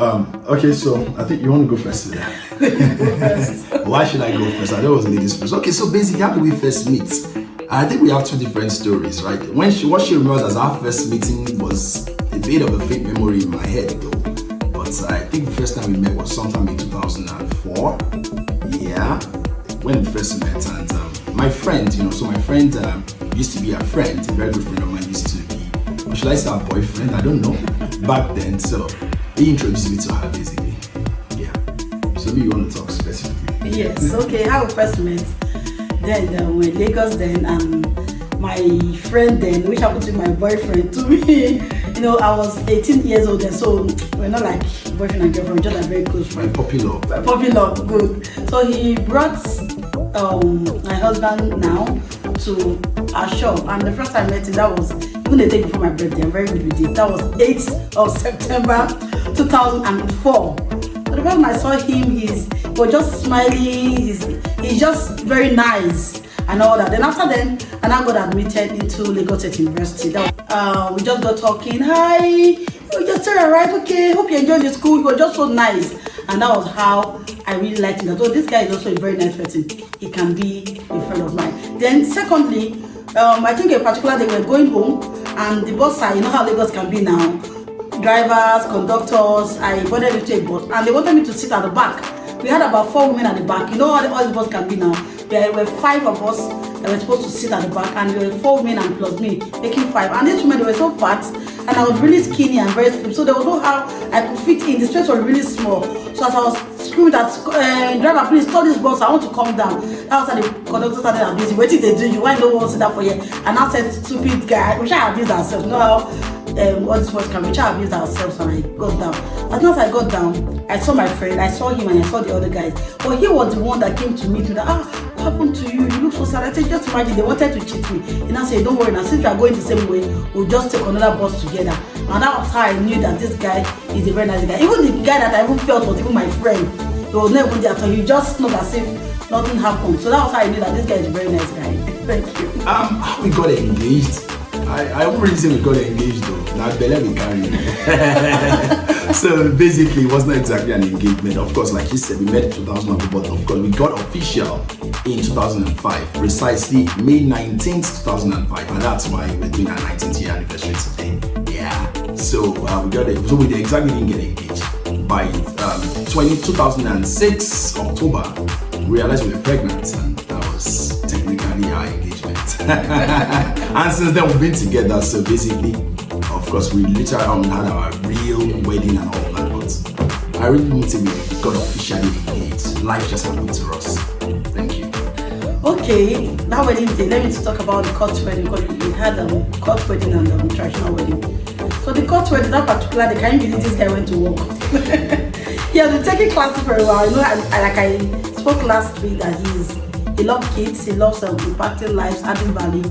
Okay, so I think you want to go first today. Why should I go first? I know it was ladies first. Okay, so basically, how do we first meet? I think we have two different stories, right? What she remembers as our first meeting was a bit of a fake memory in my head, though. But I think the first time we met was sometime in 2004. Yeah, when we first met, and my friend, so my friend used to be a friend, a very good friend of mine used to be, or should I say a boyfriend? I don't know. Back then, so he introduced me to her basically. Yeah. So you want to talk specifically? Yes. Okay. How we first met? Then we're in Lagos then, and my friend then, which happened to be my boyfriend, to me, I was 18 years old then, so we're not like boyfriend and girlfriend, just a very close friend. Puppy love. Puppy love, good. So he brought my husband now to our shop, and the first time I met him, that was even the day before my birthday. I'm very good with it. That was 8th of September 2004. So the first time I saw him, he was just smiling. He's just very nice and all that. Then after then, I now got admitted into Lagos State University. We just got talking. Hi, we just said alright, okay. Hope you enjoyed the school. He was just so nice, and that was how I really liked him. So this guy is also a very nice person. He can be a friend of mine. Then secondly, I think a particular day we were going home, and the bus side, you know how Lagos can be now. Drivers, conductors, I wanted to take bus, and they wanted me to sit at the back. We had about 4 women at the back. You know how all the bus can be now. There were 5 of us that were supposed to sit at the back, and there were 4 women and plus me, making 5. And these women, they were so fat, and I was really skinny and very slim, so there was no how I could fit in. The space was really small. So as I was screaming that, driver, please stop this bus, I want to come down. That was how the conductor started abusing. What did they do? You why don't want to sit down for you? And I said, stupid guy, we shall abuse ourselves. You know how all this words can we shall abuse ourselves, and I got down. As soon as I got down, I saw my friend, I saw him, and I saw the other guys. But he was the one that came to meet me. That, what happened to you? You look so sad. I said, just imagine, they wanted to cheat me. And I said, don't worry, now since we are going the same way, we'll just take another bus together. And that was how I knew that this guy is a very nice guy. Even the guy that I even felt was even my friend, he was not even there at all. You just know as if nothing happened. So that was how I knew that this guy is a very nice guy. Thank you. How we got engaged? I won't really say we got engaged though. Now Bella we carry. So basically, it wasn't exactly an engagement. Of course, like you said, we met in 2004, but of course, we got official in 2005, precisely May 19th, 2005, and that's why we're doing our 19th year anniversary today. Yeah. So we got it. So we exactly didn't get engaged. By 2006 October, we realized we were pregnant, and that was technically our engagement. And since then we've been together, so basically, of course, we literally had our real wedding and all that, but I really need to be got officially engaged. Life just happened to us. Thank you. Okay, that wedding day, let me talk about the court wedding, because we had court wedding and traditional wedding. So the court wedding, that particular day, can you believe this guy went to work? He has been taking classes for a while. I spoke last week that he loves kids, he loves impacting lives, adding value.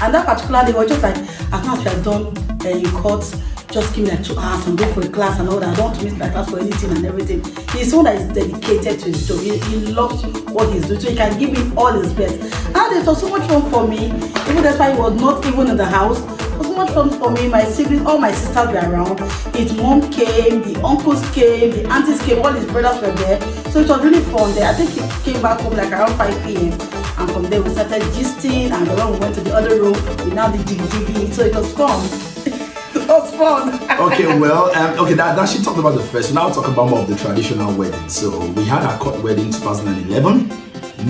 And that particular day was just like, as much as we are done in court, just give me like 2 hours and go for a class and all that. I don't want to miss my class for anything and everything. He's someone that is dedicated to his job. He loves what he's doing, so he can give me all his best. And it was so much fun for me, even that's why he was not even in the house. It was so much fun for me. My siblings, all my sisters were around. His mom came, the uncles came, the aunties came, all his brothers were there. So it was really fun there. I think he came back home like around 5 p.m. And from there we started gisting, and then when we went to the other room, we now did jiggy. So it was fun. It was fun. Okay, well, that she talked about the first. Now we'll talk about more of the traditional wedding. So we had our court wedding in 2011,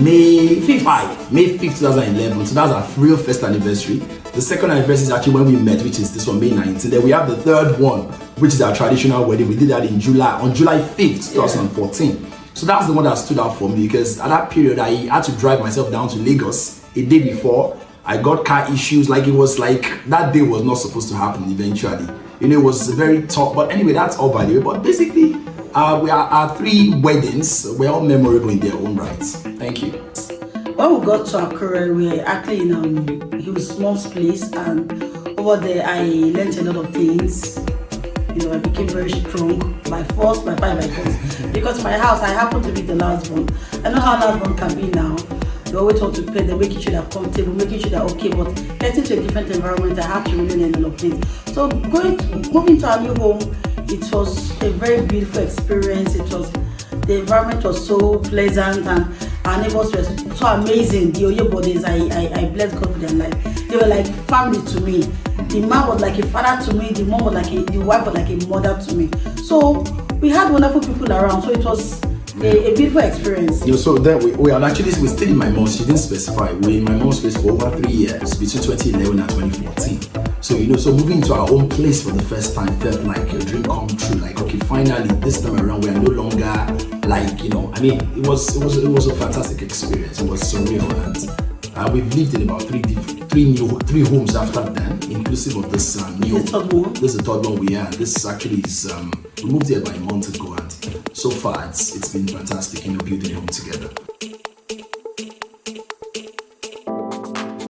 May 5th, 2011. So that's our real first anniversary. The second anniversary is actually when we met, which is this one, May 19th. Then we have the third one, which is our traditional wedding. We did that in July, on July 5th, 2014. Yeah. So that's the one that stood out for me, because at that period I had to drive myself down to Lagos a day before. I got car issues, like it was like that day was not supposed to happen eventually. It was very tough, but anyway, that's all by the way. But basically, our 3 weddings were all memorable in their own rights. Thank you. When we got to Akure, we were actually in his mom's place, and over there I learned a lot of things. I became very strong by force, by fire, by force. Because my house, I happen to be the last one. I know how last one can be now. You always want to pay them, making sure they're comfortable, making sure they're okay, but getting to a different environment, I have to really learn a lot of things. So moving to our new home, it was a very beautiful experience. The environment was so pleasant, and our neighbors were so amazing. The Oyebodis, I bless God for their life. They were like family to me. The man was like a father to me. The mom was like the wife was like a mother to me. So we had wonderful people around. So it was a beautiful experience. So then we stayed in my mom's. She didn't specify. We were in my mom's place for over 3 years, between 2011 and 2014. So so moving to our own place for the first time felt like a dream come true. Like, okay, finally this time around we are no longer like, it was a fantastic experience. It was surreal, and we've lived in about three homes after then, inclusive of this new. This is the third one we had. This actually is we moved here about a month ago, and so far it's been fantastic, building a home together.